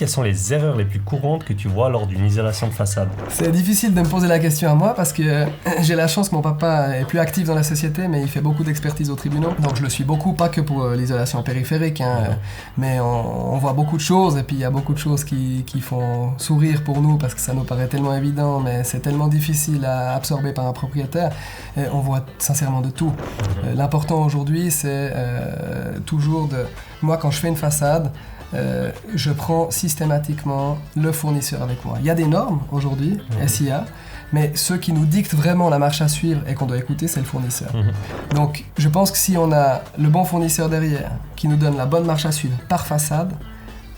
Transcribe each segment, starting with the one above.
Quelles sont les erreurs les plus courantes que tu vois lors d'une isolation de façade? C'est difficile de me poser la question à moi parce que j'ai la chance que mon papa est plus actif dans la société, mais il fait beaucoup d'expertise aux tribunaux. Donc je le suis beaucoup, pas que pour l'isolation périphérique, mais on voit beaucoup de choses et puis il y a beaucoup de choses qui font sourire pour nous parce que ça nous paraît tellement évident, mais c'est tellement difficile à absorber par un propriétaire. Et on voit sincèrement de tout. L'important aujourd'hui, c'est toujours de... Moi, quand je fais une façade, je prends systématiquement le fournisseur avec moi. Il y a des normes aujourd'hui, SIA, mais ceux qui nous dictent vraiment la marche à suivre et qu'on doit écouter, c'est le fournisseur. Donc je pense que si on a le bon fournisseur derrière, qui nous donne la bonne marche à suivre par façade,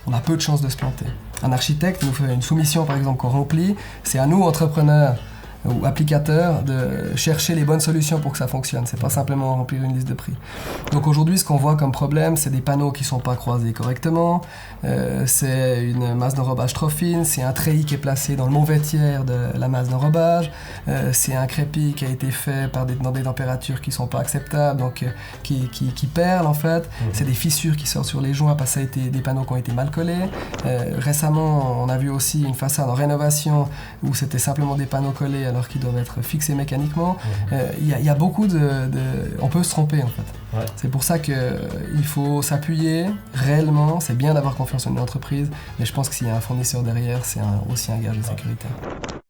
on a peu de chances de se planter. Un architecte nous fait une soumission par exemple qu'on remplit, c'est à nous, entrepreneurs, ou applicateurs, de chercher les bonnes solutions pour que ça fonctionne. C'est pas simplement remplir une liste de prix. Donc aujourd'hui, ce qu'on voit comme problème, c'est des panneaux qui sont pas croisés correctement, c'est une masse d'enrobage trop fine, c'est un treillis qui est placé dans le mauvais tiers de la masse d'enrobage, c'est un crépi qui a été fait dans des températures qui sont pas acceptables, donc qui perlent en fait. C'est des fissures qui sortent sur les joints parce que ça a été des panneaux qui ont été mal collés. Récemment, on a vu aussi une façade en rénovation où c'était simplement des panneaux collés alors qu'ils doivent être fixés mécaniquement. Il y a beaucoup on peut se tromper en fait. Ouais. C'est pour ça qu'il faut s'appuyer réellement. C'est bien d'avoir confiance en une entreprise, mais je pense que s'il y a un fournisseur derrière, c'est aussi un gage de sécurité.